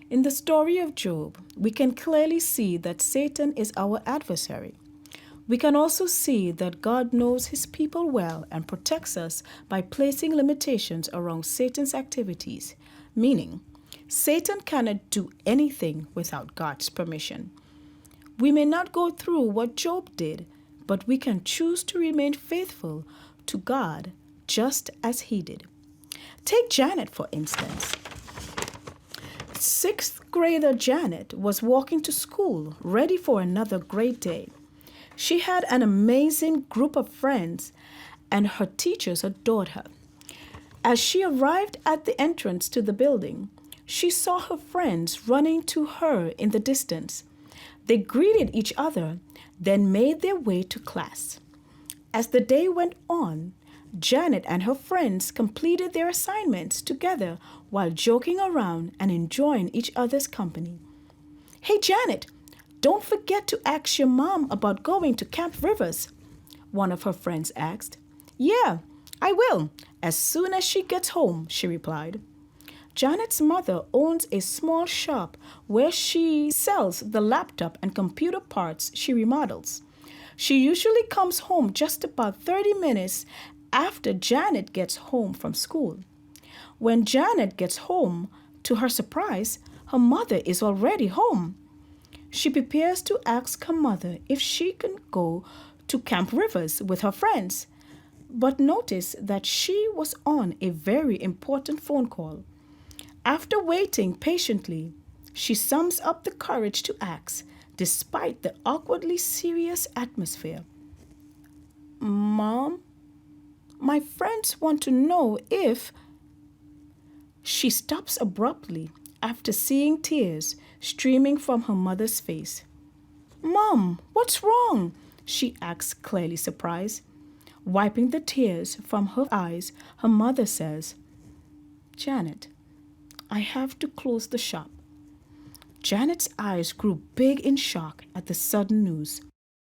In the story of Job, we can clearly see that Satan is our adversary. We can also see that God knows his people well and protects us by placing limitations around Satan's activities, meaning Satan cannot do anything without God's permission. We may not go through what Job did, but we can choose to remain faithful to God just as he did. Take Janet, for instance. Sixth grader Janet was walking to school, ready for another great day. She had an amazing group of friends, and her teachers adored her. As she arrived at the entrance to the building, she saw her friends running to her in the distance. They greeted each other, then made their way to class. As the day went on, Janet and her friends completed their assignments together while joking around and enjoying each other's company. "Hey, Janet, don't forget to ask your mom about going to Camp Rivers," one of her friends asked. "Yeah, I will, as soon as she gets home," she replied. Janet's mother owns a small shop where she sells the laptop and computer parts she remodels. She usually comes home just about 30 minutes after Janet gets home from school. When Janet gets home, to her surprise, her mother is already home. She prepares to ask her mother if she can go to Camp Rivers with her friends, but notice that she was on a very important phone call. After waiting patiently, she sums up the courage to ask, despite the awkwardly serious atmosphere. "Mom, my friends want to know if—" She stops abruptly after seeing tears streaming from her mother's face. "Mom, what's wrong?" she asks, clearly surprised. Wiping the tears from her eyes, her mother says, "Janet, I have to close the shop." Janet's eyes grew big in shock at the sudden news.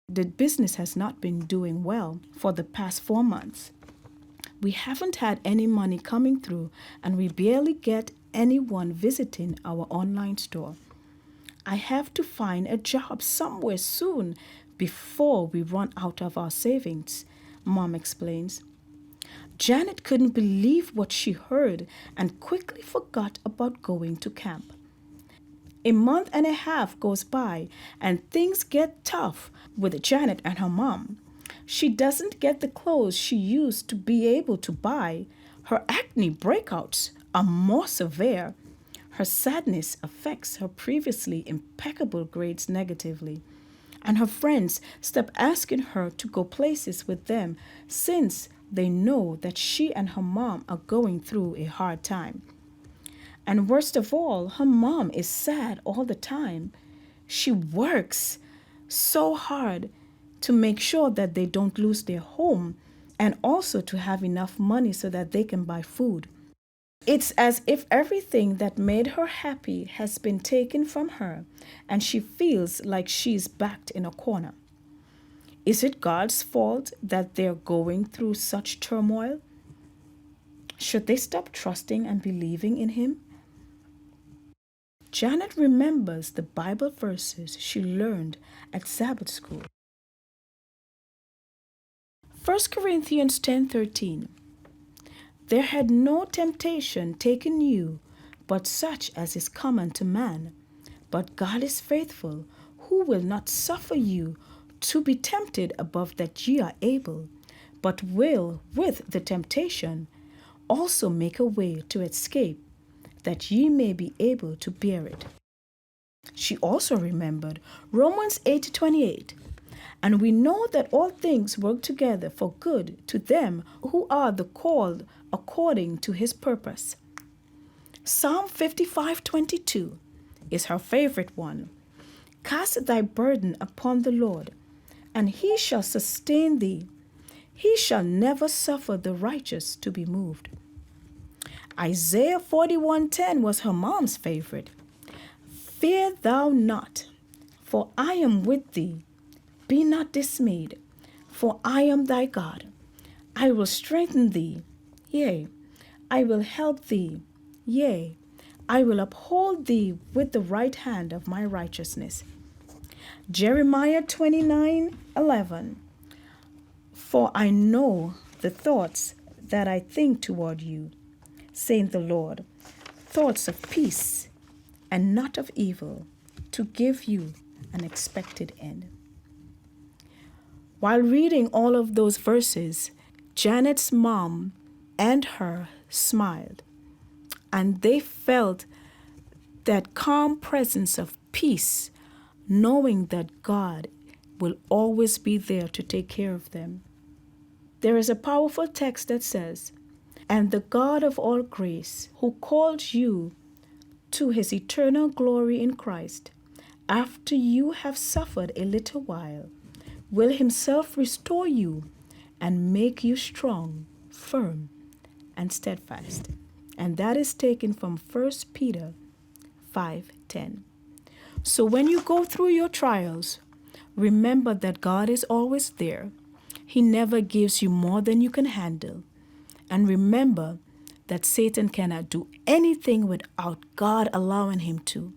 The business has not been doing well for the past 4 months. "We haven't had any money coming through, and we barely get anyone visiting our online store. I have to find a job somewhere soon before we run out of our savings," Mom explains. Janet couldn't believe what she heard and quickly forgot about going to camp. A month and a half goes by and things get tough with Janet and her mom. She doesn't get the clothes she used to be able to buy. Her acne breakouts are more severe. Her sadness affects her previously impeccable grades negatively, and her friends stop asking her to go places with them since they know that she and her mom are going through a hard time. And worst of all, her mom is sad all the time. She works so hard to make sure that they don't lose their home and also to have enough money so that they can buy food. It's as if everything that made her happy has been taken from her, and she feels like she's backed in a corner. Is it God's fault that they're going through such turmoil? Should they stop trusting and believing in Him? Janet remembers the Bible verses she learned at Sabbath school. 1 Corinthians 10:13. "There had no temptation taken you, but such as is common to man. But God is faithful, who will not suffer you to be tempted above that ye are able, but will with the temptation also make a way to escape, that ye may be able to bear it." She also remembered Romans 8:28. "And we know that all things work together for good to them who are the called according to His purpose." Psalm 55:22 is her favorite one. "Cast thy burden upon the Lord, and He shall sustain thee. He shall never suffer the righteous to be moved." Isaiah 41:10 was her mom's favorite. "Fear thou not, for I am with thee. Be not dismayed, for I am thy God. I will strengthen thee, yea, I will help thee, yea, I will uphold thee with the right hand of my righteousness. Jeremiah 29:11. For I know the thoughts that I think toward you, saith the Lord, thoughts of peace and not of evil, to give you an expected end. While reading all of those verses, Janet's mom and her smiled, and they felt that calm presence of peace, knowing that God will always be there to take care of them. There is a powerful text that says, "And the God of all grace, who called you to his eternal glory in Christ, after you have suffered a little while, will himself restore you and make you strong, firm, and steadfast." And that is taken from 1 Peter 5:10. So when you go through your trials, remember that God is always there. He never gives you more than you can handle. And remember that Satan cannot do anything without God allowing him to.